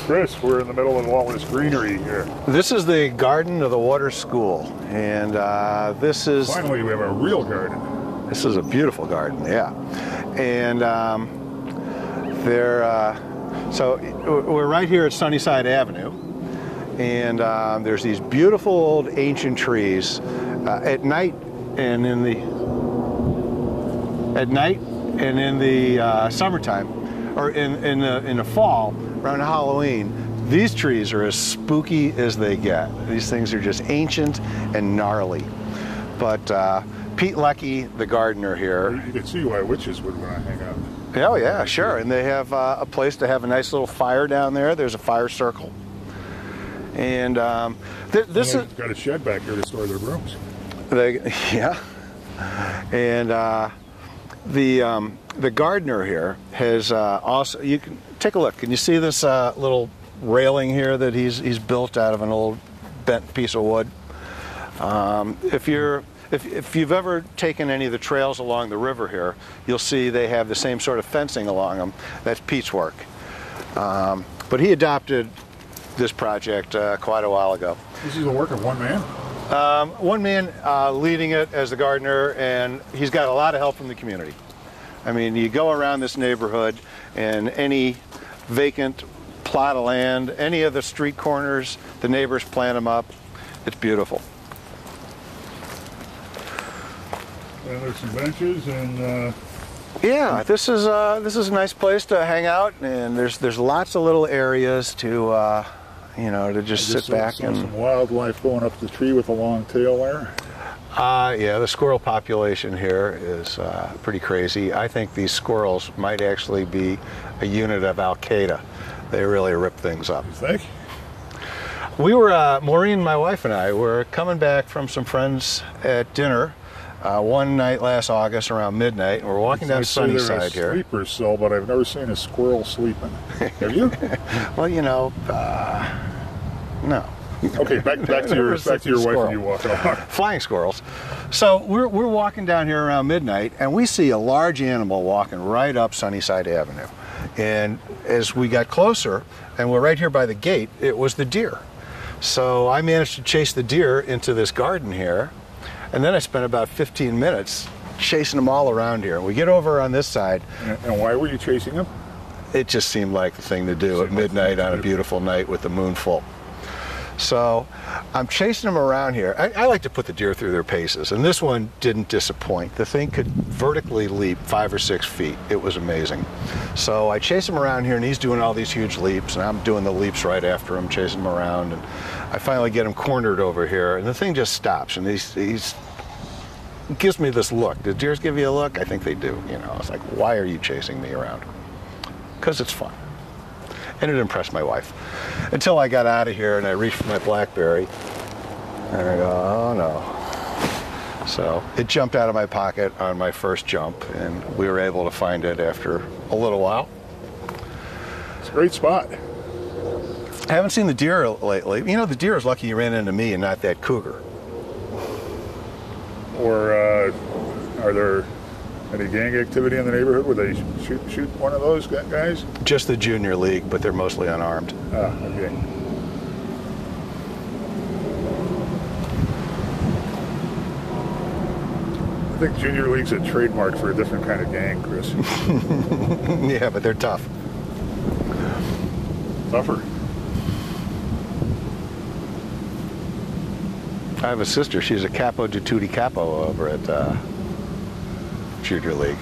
Chris, we're in the middle of all this greenery here. This is the garden of the water school, and this is... Finally, we have a real garden. This is a beautiful garden, yeah. And so we're right here at Sunnyside Avenue, and there's these beautiful old ancient trees. At night and in the summertime, or in the fall, around Halloween, these trees are as spooky as they get. These things are just ancient and gnarly. But Pete Leckie, the gardener here. You can see why witches would want to hang out. Oh yeah, sure. And they have a place to have a nice little fire down there. There's a fire circle. And this is got a shed back here to store their brooms. Yeah. And the gardener here has also, you can take a look. Can you see this little railing here that he's built out of an old bent piece of wood? If you've ever taken any of the trails along the river here, you'll see they have the same sort of fencing along them. That's Pete's work. But he adopted this project quite a while ago. This is the work of one man? One man leading it as the gardener, and he's got a lot of help from the community. I mean, you go around this neighborhood, and any vacant plot of land, any of the street corners, the neighbors plant them up. It's beautiful. And there's some benches and. Yeah, this is a nice place to hang out, and there's lots of little areas to to just sit back and some wildlife going up the tree with a long tail there. Yeah, the squirrel population here is pretty crazy. I think these squirrels might actually be a unit of Al Qaeda. They really rip things up. You think? We were, Maureen, my wife, and I were coming back from some friends at dinner one night last August around midnight, and we're walking down Sunnyside here. Sleeper cell, but I've never seen a squirrel sleeping. Have you? Well, no. Okay, back to your wife and you walk along. Flying squirrels. So we're walking down here around midnight, and we see a large animal walking right up Sunnyside Avenue. And as we got closer, and we're right here by the gate, it was the deer. So I managed to chase the deer into this garden here, and then I spent about 15 minutes chasing them all around here. We get over on this side. And why were you chasing them? It just seemed like the thing to do at midnight on a beautiful night with the moon full. So I'm chasing them around here. I like to put the deer through their paces, and this one didn't disappoint. The thing could vertically leap 5 or 6 feet. It was amazing. So I chase him around here, and he's doing all these huge leaps, and I'm doing the leaps right after him, chasing him around, and I finally get him cornered over here, and the thing just stops, and he's gives me this look. Do deers give you a look? I think they do. It's like, why are you chasing me around? Because it's fun. And it impressed my wife. Until I got out of here and I reached for my BlackBerry, and I go, oh no. So it jumped out of my pocket on my first jump, and we were able to find it after a little while. It's a great spot. I haven't seen the deer lately. The deer is lucky you ran into me and not that cougar. Or are there any gang activity in the neighborhood where they shoot one of those guys? Just the junior league, but they're mostly unarmed. Ah, okay. I think junior league's a trademark for a different kind of gang, Chris. Yeah, but they're tough. Tougher. I have a sister. She's a capo di tutti capo over at Junior League.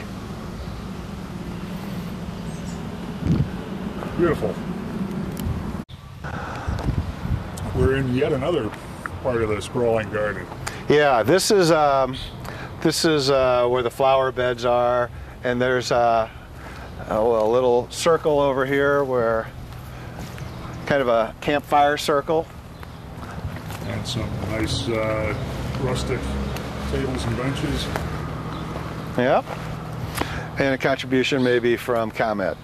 Beautiful. We're in yet another part of the sprawling garden. Yeah, this is where the flower beds are, and there's a little circle over here where kind of a campfire circle. And some nice rustic tables and benches. Yep. And a contribution maybe from ComEd.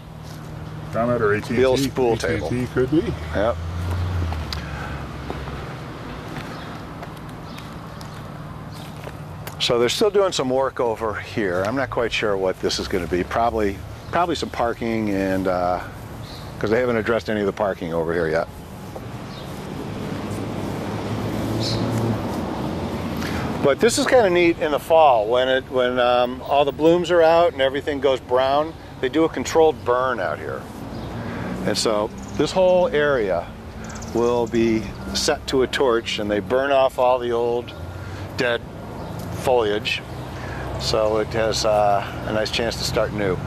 ComEd or AT&T? The old spool table. AT&T could be. Yep. So they're still doing some work over here. I'm not quite sure what this is going to be. Probably some parking and a because they haven't addressed any of the parking over here yet. But this is kind of neat in the fall when all the blooms are out and everything goes brown. They do a controlled burn out here, and so this whole area will be set to a torch, and they burn off all the old dead foliage, so it has a nice chance to start new.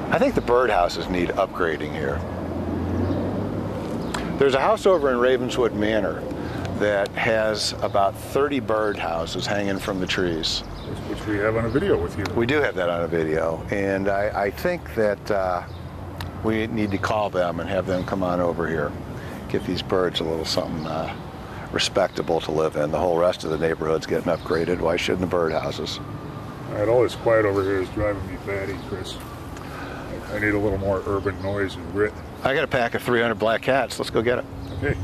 I think the birdhouses need upgrading here. There's a house over in Ravenswood Manor that has about 30 birdhouses hanging from the trees. Which we have on a video with you. We do have that on a video, and I think that we need to call them and have them come on over here. Get these birds a little something respectable to live in. The whole rest of the neighborhood's getting upgraded. Why shouldn't the birdhouses? All right, all this quiet over here is driving me batty, Chris. I need a little more urban noise and grit. I got a pack of 300 black cats. Let's go get it. Okay.